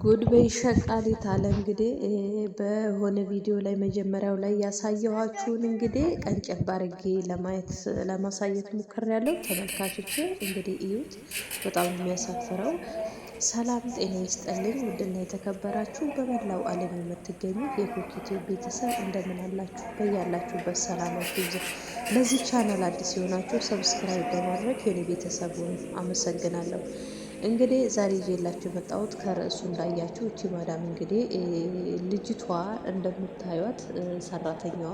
ጉድ በይ ሸቃሊት አለ እንግዲህ በሆነ ቪዲዮ ላይ መጀመሪያው ላይ ያሳየኋችሁን እንግዲህ ቀንጨብ አድርጌ ለማሳየት ሞክሬያለሁ። ተመልካቾች እንግዲህ እዩት። በጣም የሚያሳፍረው። ሰላም ጤና ይስጥልኝ ውድና የተከበራችሁ በመላው ዓለም የምትገኙ የኮኪቱ ቤተሰብ እንደምን አላችሁ? በያላችሁበት ሰላማችሁ ይብዛ። ለዚህ ቻናል አዲስ የሆናችሁ ሰብስክራይብ በማድረግ የኔ ቤተሰብ ሆኑ። አመሰግናለሁ። እንግዲህ ዛሬ ይዤላችሁ የመጣሁት ከርዕሱ እንዳያችሁ እቺ ማዳም እንግዲህ ልጅቷ እንደምታዩት ሰራተኛዋ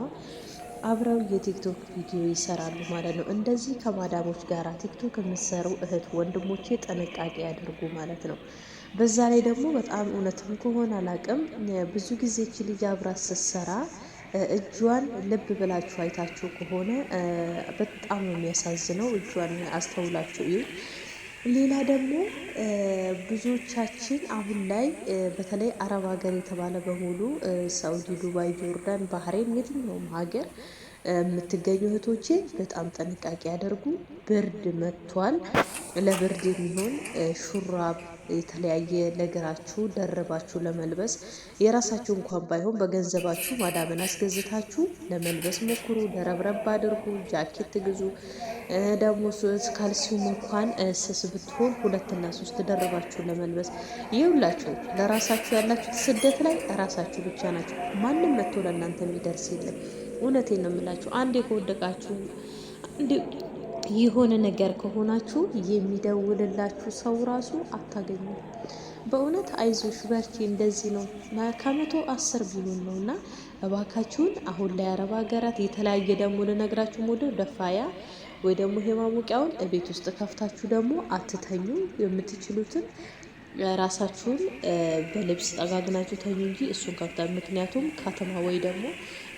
አብረው የቲክቶክ ቪዲዮ ይሰራሉ ማለት ነው። እንደዚህ ከማዳሞች ጋር ቲክቶክ የምትሰሩ እህት ወንድሞቼ ጥንቃቄ ያደርጉ ማለት ነው። በዛ ላይ ደግሞ በጣም እውነትም ከሆነ አላቅም ብዙ ጊዜ እቺ ልጅ አብራ ስትሰራ እጇን ልብ ብላችሁ አይታችሁ ከሆነ በጣም ነው የሚያሳዝነው። እጇን አስተውላችሁ እዩ። ሌላ ደግሞ ብዙዎቻችን አሁን ላይ በተለይ አረብ ሀገር የተባለ በሙሉ ሳውዲ፣ ዱባይ፣ ጆርዳን፣ ባህሬን የትኛውም ሀገር የምትገኙ እህቶቼ በጣም ጥንቃቄ ያደርጉ። ብርድ መጥቷል። ለብርድ የሚሆን ሹራብ የተለያየ ለእግራችሁ ደርባችሁ ለመልበስ የራሳችሁ እንኳን ባይሆን በገንዘባችሁ ማዳምን አስገዝታችሁ ለመልበስ ሞክሩ። ደረብረብ አድርጉ። ጃኬት ግዙ። ደግሞ ካልሲውም እንኳን ስስ ብትሆን 2 እና 3 ደርባችሁ ለመልበስ ይውላችሁ። ለራሳችሁ ያላችሁት ስደት ላይ ራሳችሁ ብቻ ናችሁ። ማንም መጥቶ ለእናንተ የሚደርስ የለም። እውነቴን ነው የምላችሁ። አንዴ ከወደቃችሁ የሆነ ነገር ከሆናችሁ የሚደውልላችሁ ሰው ራሱ አታገኙም። በእውነት አይዞሽ በርቺ እንደዚህ ነው ከመቶ 10 ቢሉን ነው። እና እባካችሁን አሁን ላይ አረብ ሀገራት የተለያየ ደግሞ ልነግራችሁ ሞዶ ደፋያ ወይ ደግሞ ይሄ ማሞቂያውን ቤት ውስጥ ከፍታችሁ ደግሞ አትተኙ። የምትችሉትን ራሳችሁን በልብስ ጠጋግናችሁ ተኙ እንጂ እሱን ከፍታ። ምክንያቱም ከተማ ወይ ደግሞ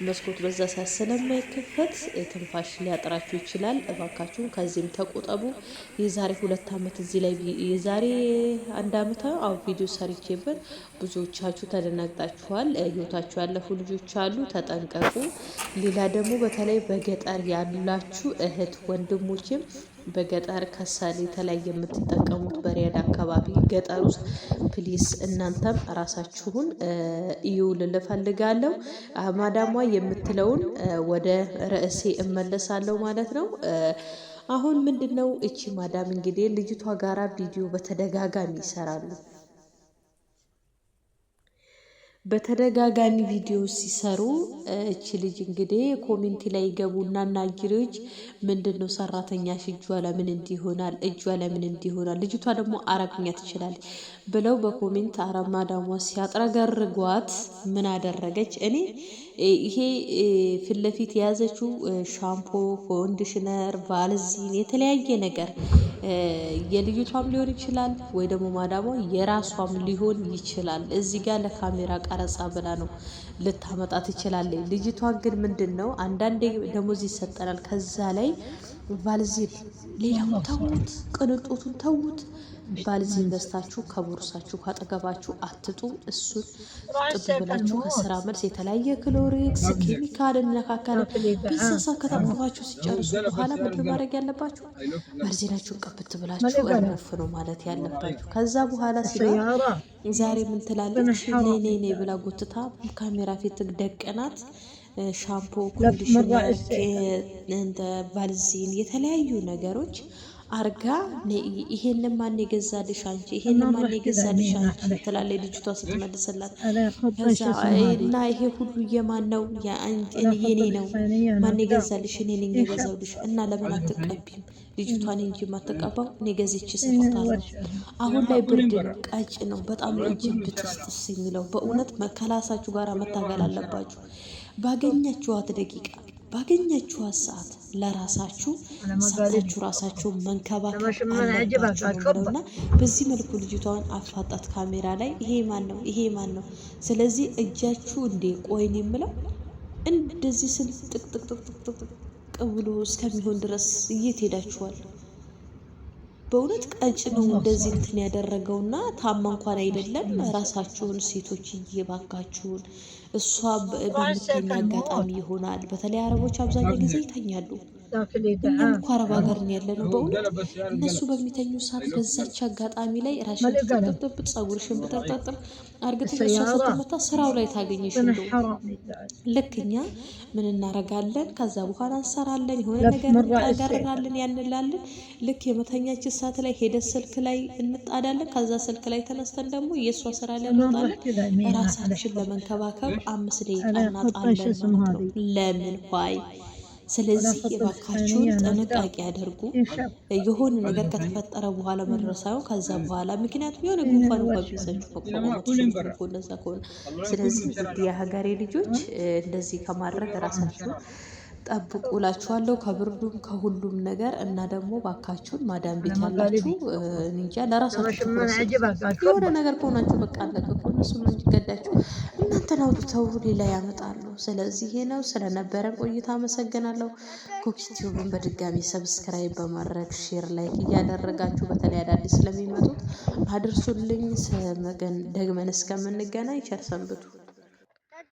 መስኮት በዛ ሰዓት ስለማይከፈት ትንፋሽ ሊያጥራችሁ ይችላል። እባካችሁን ከዚህም ተቆጠቡ። የዛሬ 2 ዓመት እዚህ ላይ የዛሬ 1 ዓመት ቪዲዮ ሰርቼበት ብዙዎቻችሁ ተደናግጣችኋል። ህይወታችሁ ያለፉ ልጆች አሉ። ተጠንቀቁ። ሌላ ደግሞ በተለይ በገጠር ያላችሁ እህት ወንድሞችም በገጠር ከሰል የተለያየ የምትጠቀሙት በሪያድ አካባቢ ገጠር ውስጥ ፕሊስ እናንተም ራሳችሁን እዩ ልል እፈልጋለሁ። ማዳሟ የምትለውን ወደ ርዕሴ እመለሳለሁ ማለት ነው። አሁን ምንድነው እቺ ማዳም እንግዲህ ልጅቷ ጋራ ቪዲዮ በተደጋጋሚ ይሰራሉ። በተደጋጋሚ ቪዲዮ ሲሰሩ እቺ ልጅ እንግዲህ ኮሜንት ላይ ገቡና ናጅሪዎች ምንድነው ሰራተኛሽ እጇ ለምን እንዲሆናል እጇ ለምን እንዲሆናል ልጅቷ ደግሞ አረብኛ ትችላለች ብለው በኮሜንት አረብ ማዳሟ ሲያጥረገርጓት ምን አደረገች? እኔ ይሄ ፊት ለፊት የያዘችው ሻምፖ፣ ኮንዲሽነር፣ ቫልዚን የተለያየ ነገር የልጅቷም ሊሆን ይችላል ወይ ደግሞ ማዳሟ የራሷም ሊሆን ይችላል። እዚህ ጋር ለካሜራ ቀረጻ ብላ ነው ልታመጣ ትችላለች። ልጅቷ ግን ምንድነው አንዳንዴ ደሞዝ ይሰጠናል ከዛ ላይ ቫልዚን ሌላው ተውት፣ ቅንጦቱን ተውት። ቫልዚን ገዝታችሁ ከቦርሳችሁ ካጠገባችሁ አትጡ። እሱን ጥብ ብላችሁ ከስራ መልስ የተለያየ ክሎሪክስ ኬሚካል እንነካካለን። ቢሳሳ ከታጠባችሁ ሲጨርሱ በኋላ ምንድን ማድረግ ያለባችሁ ቫልዚናችሁን ቀብት ብላችሁ እረፍ ነው ማለት ያለባችሁ። ከዛ በኋላ ሲሆን ዛሬ ምን ትላለች? ነይ ነይ ብላ ጎትታ ካሜራ ፊት ደቀናት። ሻምፖ፣ ኮንዲሽነር፣ እንደ ቫልዚን የተለያዩ ነገሮች አርጋ ይሄንን ማን የገዛልሽ አንቺ ይሄንን ማን የገዛልሽ አንቺ ትላለች ልጅቷ ስትመልስላት። ከዛ እና ይሄ ሁሉ የማን ነው? የኔ ነው። ማን የገዛልሽ? እኔ ነኝ የገዛውልሽ። እና ለምን አትቀቢም? ልጅቷን እንጂ የማትቀባው እኔ ገዝቼ ሰጥታለሁ። አሁን ላይ ብርድ ነው፣ ቀጭ ነው፣ በጣም እጅ ብትስጥስ የሚለው በእውነት መከላሳችሁ ጋር መታገል አለባችሁ። ባገኛችኋት ደቂቃ ባገኛችኋት ሰዓት ለራሳችሁ ሰጣችሁ ራሳችሁ መንከባከብ አለባችሁ ነውና በዚህ መልኩ ልጅቷን አፋጣት ካሜራ ላይ ይሄ ማን ነው? ይሄ ማን ነው? ስለዚህ እጃችሁ እንዴ ቆይን የምለው እንደዚህ ስል ጥቅጥቅጥቅጥቅ ብሎ እስከሚሆን ድረስ እየሄዳችኋል። በእውነት ቀጭ ነው እንደዚህ እንትን ያደረገውና ታማ እንኳን አይደለም። ራሳችሁን ሴቶች እየባካችሁን እሷ በምትተኛ አጋጣሚ ይሆናል። በተለይ አረቦች አብዛኛው ጊዜ ይተኛሉ። እኛም እኮ አረብ ሀገር ነው ያለነው። በእውነት እነሱ በሚተኙ ሰዓት በዛች አጋጣሚ ላይ ራሽን ጥጥጥጥ ጸጉርሽን ብጠርጠጥር አርግተሽ እሷ ስትመታ ስራው ላይ ታገኘሽ እንደው ልክ እኛ ምን እናረጋለን? ከዛ በኋላ እንሰራለን፣ የሆነ ነገር እናጋራለን፣ ያንላለን። ልክ የመተኛችን ሰዓት ላይ ሄደ ስልክ ላይ እንጣዳለን። ከዛ ስልክ ላይ ተነስተን ደግሞ የእሷ ስራ ላይ እንወጣለን። ራሳችን ለመንከባከብ 5 ደቂቃ እናጣለን ማለት ነው። ለምን ሆይ ስለዚህ የባካችሁን ጥንቃቄ አድርጉ። የሆነ ነገር ከተፈጠረ በኋላ መድረሳው ከዛ በኋላ ምክንያቱም የሆነ ጉንፋን እንኳን ቢይዛችሁ መቆማት ሽንኩ እንደዛ ከሆነ ስለዚህ የሀገሬ ልጆች እንደዚህ ከማድረግ ራሳችሁን ጠብቁላችኋለሁ ከብርዱም ከሁሉም ነገር እና ደግሞ ባካችሁን ማዳም ቤት ያላችሁ እንጃ ለራሳችሁ የሆነ ነገር ከሆናችሁ በቃ አለቀ እኮ እነሱ ነው እንጂ ገዳችሁ እናንተን አውጥተው ሌላ ያመጣሉ። ስለዚህ ይሄ ነው ስለነበረን ቆይታ አመሰግናለሁ። ኮኪስ ቲዩብን በድጋሚ ሰብስክራይብ በማድረግ ሼር ላይክ እያደረጋችሁ በተለይ አዳዲስ ስለሚመጡት አድርሱልኝ። ደግመን እስከምንገናኝ ቸር ሰንብቱ።